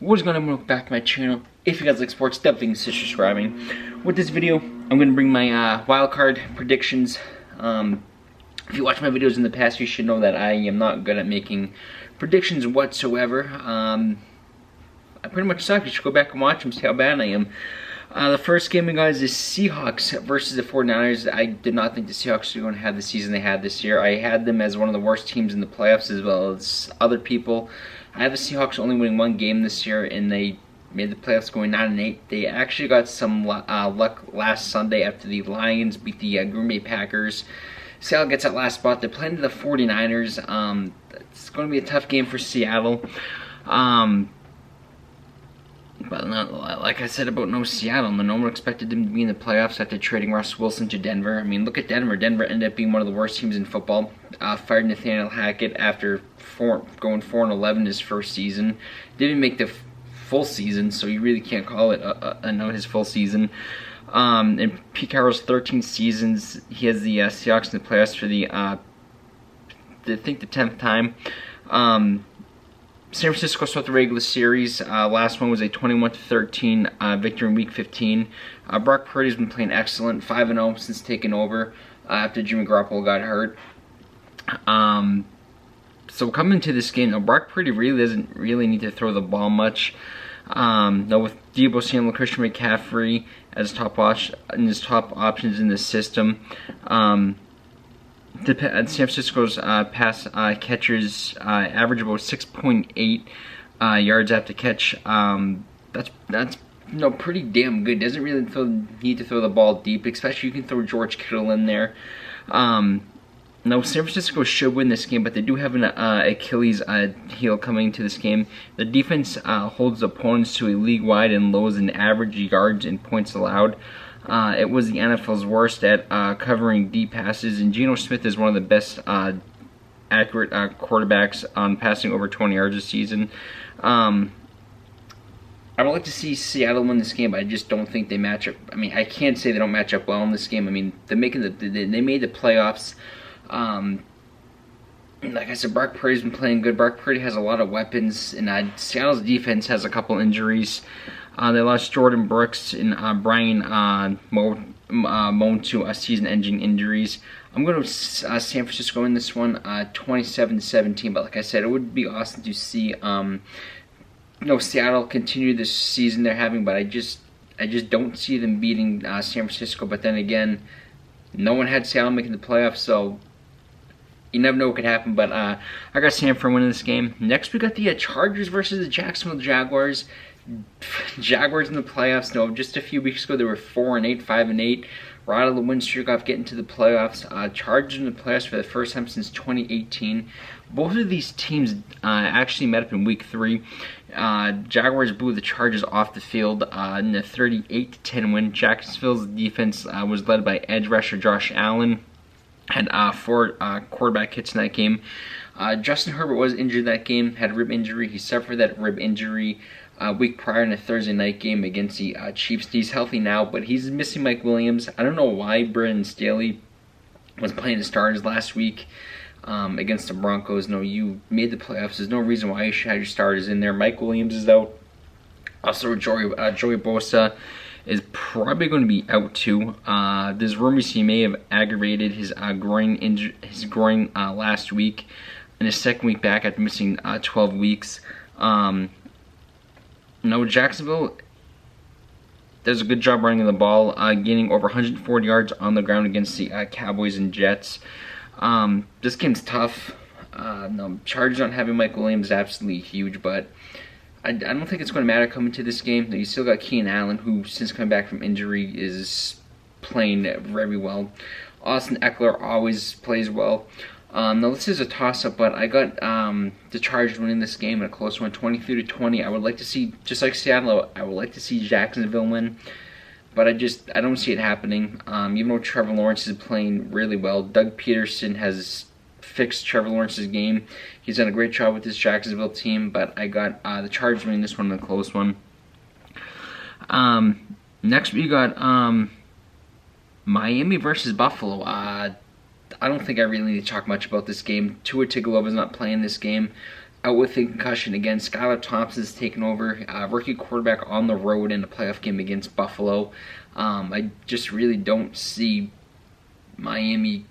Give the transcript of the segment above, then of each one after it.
What's going on? Welcome back to my channel. If you guys like sports, definitely consider subscribing. With this video, I'm going to bring my wildcard predictions. If you watch my videos in the past, you should know that I am not good at making predictions whatsoever. I pretty much suck. You should go back and watch them, see how bad I am. The first game we got is the Seahawks versus the 49ers. I did not think the Seahawks were going to have the season they had this year. I had them as one of the worst teams in the playoffs, as well as other people. I have the Seahawks only winning one game this year, and they made the playoffs going 9-8. They actually got some luck last Sunday after the Lions beat the Green Bay Packers. Seattle gets that last spot. They're playing the 49ers. It's going to be a tough game for Seattle. But like I said about Seattle, no one expected them to be in the playoffs after trading Russ Wilson to Denver. I mean, look at Denver. Denver ended up being one of the worst teams in football. Fired Nathaniel Hackett after going 4-11 his first season. Didn't make the full season, so you really can't call it his full season. In Pete Carroll's 13 seasons, he has the Seahawks in the playoffs for the 10th time. San Francisco swept the regular series. Last one was a 21-13 victory in Week 15. Brock Purdy's been playing excellent, 5-0 since taking over after Jimmy Garoppolo got hurt. So coming into this game, Brock Purdy really doesn't need to throw the ball much. With Deebo Samuel, Christian McCaffrey as top options in the system. San Francisco's pass catchers average about 6.8 yards after catch. That's pretty damn good. Doesn't really need to throw the ball deep, especially you can throw George Kittle in there. San Francisco should win this game, but they do have an Achilles heel coming to this game. The defense holds opponents to a league-wide and lows in average yards and points allowed. It was the NFL's worst at covering deep passes, and Geno Smith is one of the best accurate quarterbacks on passing over 20 yards this season. I would like to see Seattle win this game, but I just don't think they match up. I mean, I can't say they don't match up well in this game. I mean, they made the playoffs. Like I said, Brock Purdy's been playing good. Brock Purdy has a lot of weapons, and Seattle's defense has a couple injuries. They lost Jordan Brooks and Brian Moan to season-ending injuries. I'm going to San Francisco in this one, 27-17. But like I said, it would be awesome to see Seattle continue this season they're having. But I just don't see them beating San Francisco. But then again, no one had Seattle making the playoffs, so you never know what could happen. But I got San Fran winning this game. Next, we got the Chargers versus the Jacksonville Jaguars. Jaguars in the playoffs. Just a few weeks ago they were 4-8, 5-8. We're out of the win streak off getting to the playoffs. Chargers in the playoffs for the first time since 2018. Both of these teams actually met up in Week 3. Jaguars blew the Chargers off the field in a 38-10 win. Jacksonville's defense was led by edge rusher Josh Allen. Had 4 quarterback hits in that game. Justin Herbert was injured that game, had a rib injury. He suffered that rib injury week prior in a Thursday night game against the Chiefs. He's healthy now, but he's missing Mike Williams. I don't know why Brandon Staley was playing the starters last week against the Broncos. No, you made the playoffs. There's no reason why you should have your starters in there. Mike Williams is out. Also, Joey Bosa is probably going to be out too. There's rumors he may have aggravated his groin last week in his second week back after missing 12 weeks. Jacksonville does a good job running the ball, gaining over 140 yards on the ground against the Cowboys and Jets. This game's tough. Chargers not having Mike Williams is absolutely huge, but I don't think it's going to matter coming to this game. You still got Keenan Allen, who since coming back from injury is playing very well. Austin Eckler always plays well. Now this is a toss-up, but I got the Chargers winning this game in a close one, 23-20. I would like to see, just like Seattle, I would like to see Jacksonville win, but I don't see it happening. Even though Trevor Lawrence is playing really well, Doug Peterson has fixed Trevor Lawrence's game. He's done a great job with this Jacksonville team, but I got the Chargers winning this one in a close one. Next we got Miami versus Buffalo. I don't think I really need to talk much about this game. Tua Tagovailoa is not playing this game. out with a concussion again. Skylar Thompson's taken over, rookie quarterback on the road in a playoff game against Buffalo. I just really don't see Miami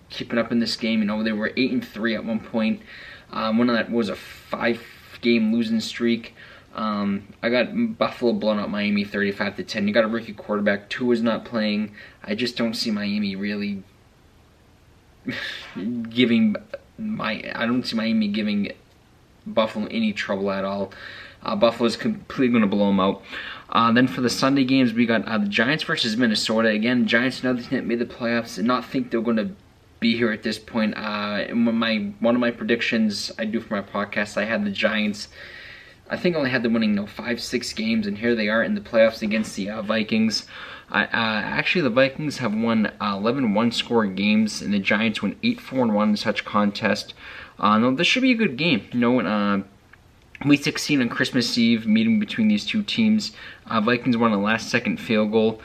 keeping up in this game. You know, they were 8-3 at one point. One of that was a 5-game losing streak. I got Buffalo blowing out Miami 35-10. You got a rookie quarterback. Tua's not playing. I just don't see Miami really I don't see Miami giving Buffalo any trouble at all. Buffalo's completely going to blow them out. Then for the Sunday games, we got the Giants versus Minnesota. Again, Giants, another team that made the playoffs, and not think they're going to be here at this point. One of my predictions I do for my podcast, I had the Giants. I think I only had them winning 5-6 games, and here they are in the playoffs against the Vikings. Actually, the Vikings have won 11 one-score games, and the Giants won 8-4-1 in such contest. No, this should be a good game. Week 16 on Christmas Eve, meeting between these two teams. Vikings won a last-second field goal,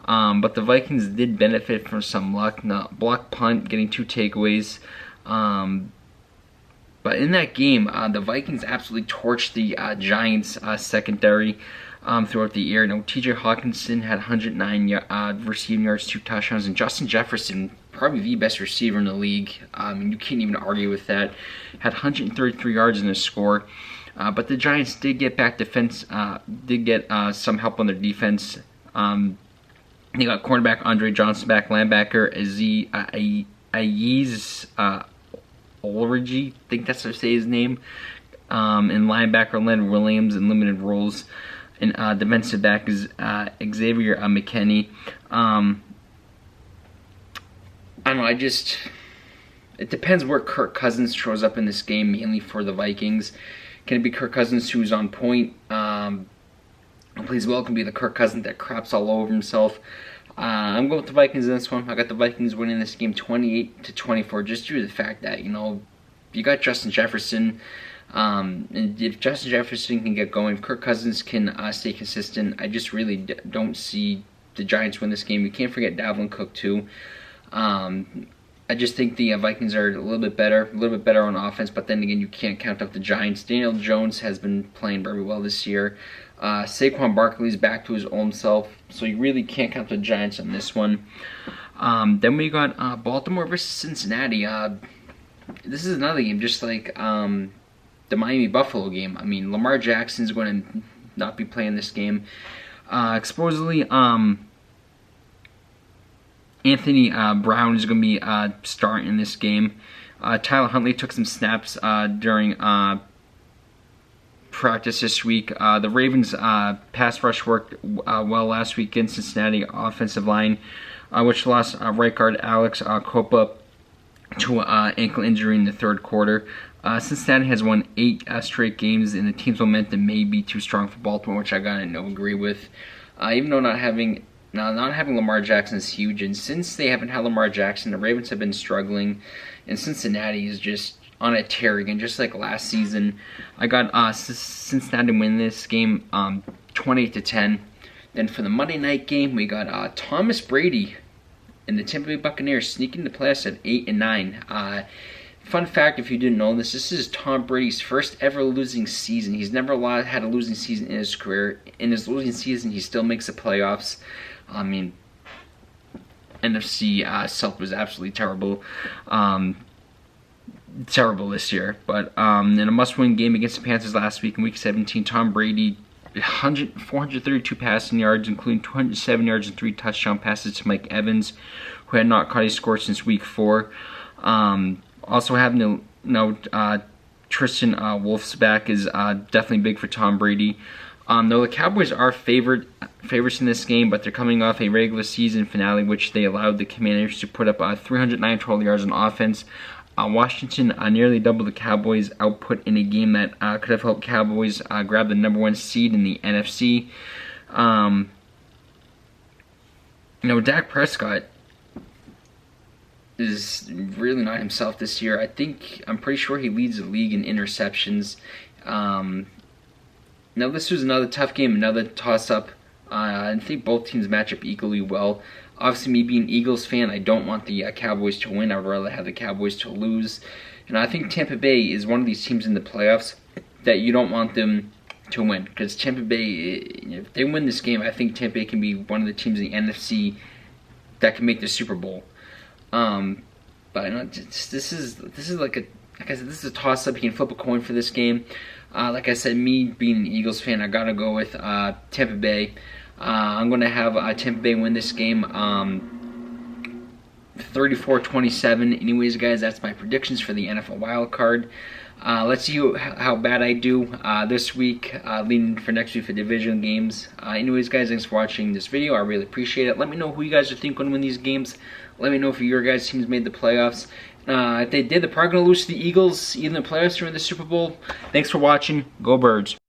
but the Vikings did benefit from some luck. Block punt, getting 2 takeaways. But in that game, the Vikings absolutely torched the Giants' secondary throughout the year. T.J. Hawkinson had 109 receiving yards, 2 touchdowns, and Justin Jefferson, probably the best receiver in the league. You can't even argue with that. Had 133 yards in his score. But the Giants did get back did get some help on their defense. They got cornerback Andre Johnson back, linebacker Aziz Olorji, I think that's how to say his name, and linebacker Leonard Williams in limited roles, and defensive back is Xavier McKinney. I don't know, it depends where Kirk Cousins shows up in this game, mainly for the Vikings. Can it be Kirk Cousins who's on point? Plays well. It can be the Kirk Cousins that craps all over himself. I'm going with the Vikings in this one. I got the Vikings winning this game 28-24, just due to the fact that, you got Justin Jefferson. And if Justin Jefferson can get going, if Kirk Cousins can stay consistent, I just really don't see the Giants win this game. You can't forget Dalvin Cook too. I just think the Vikings are a little bit better on offense, but then again, you can't count out the Giants. Daniel Jones has been playing very well this year. Saquon Barkley's back to his own self, so you really can't count the Giants on this one. Then we got Baltimore versus Cincinnati. This is another game, just like the Miami-Buffalo game. Lamar Jackson's going to not be playing this game. Supposedly, Anthony Brown is going to be starting in this game. Tyler Huntley took some snaps during practice this week. The Ravens pass rush worked well last week against Cincinnati offensive line, which lost right guard Alex Copa to an ankle injury in the third quarter. Cincinnati has won 8 straight games, and the team's momentum may be too strong for Baltimore, which I gotta agree with. Even though not having Lamar Jackson is huge, and since they haven't had Lamar Jackson, the Ravens have been struggling, and Cincinnati is just on a tear again, just like last season. I got Cincinnati to win this game 20-10. Then for the Monday night game, we got Thomas Brady and the Tampa Bay Buccaneers sneaking the playoffs at 8-9. Fun fact, if you didn't know this is Tom Brady's first ever losing season. He's never had a losing season in his career. In his losing season, he still makes the playoffs. NFC South was absolutely terrible. Terrible this year. But in a must-win game against the Panthers last week in Week 17, Tom Brady, 432 passing yards, including 207 yards and 3 touchdown passes to Mike Evans, who had not caught a score since Week 4. Also having to know Tristan Wirfs back is definitely big for Tom Brady. Though the Cowboys are favorites in this game, but they're coming off a regular season finale, which they allowed the Commanders to put up 309 total yards on offense. Washington nearly doubled the Cowboys' output in a game that could have helped Cowboys grab the number 1 seed in the NFC. Dak Prescott is really not himself this year. I'm pretty sure he leads the league in interceptions. Now this was another tough game, another toss-up. I think both teams match up equally well. Obviously, me being an Eagles fan, I don't want the Cowboys to win. I would rather have the Cowboys to lose. And I think Tampa Bay is one of these teams in the playoffs that you don't want them to win, because Tampa Bay, if they win this game, I think Tampa Bay can be one of the teams in the NFC that can make the Super Bowl. But this is like I said, this is a toss-up. You can flip a coin for this game. Like I said, me being an Eagles fan, I gotta go with Tampa Bay. I'm gonna have Tampa Bay win this game 34-27. Anyways, guys, that's my predictions for the NFL wild card. Let's see how bad I do this week, leading for next week for division games. Anyways, guys, thanks for watching this video. I really appreciate it. Let me know who you guys think going to win these games. Let me know if your guys' teams made the playoffs. If they did, they're probably going to lose to the Eagles, either in the playoffs or in the Super Bowl. Thanks for watching. Go Birds.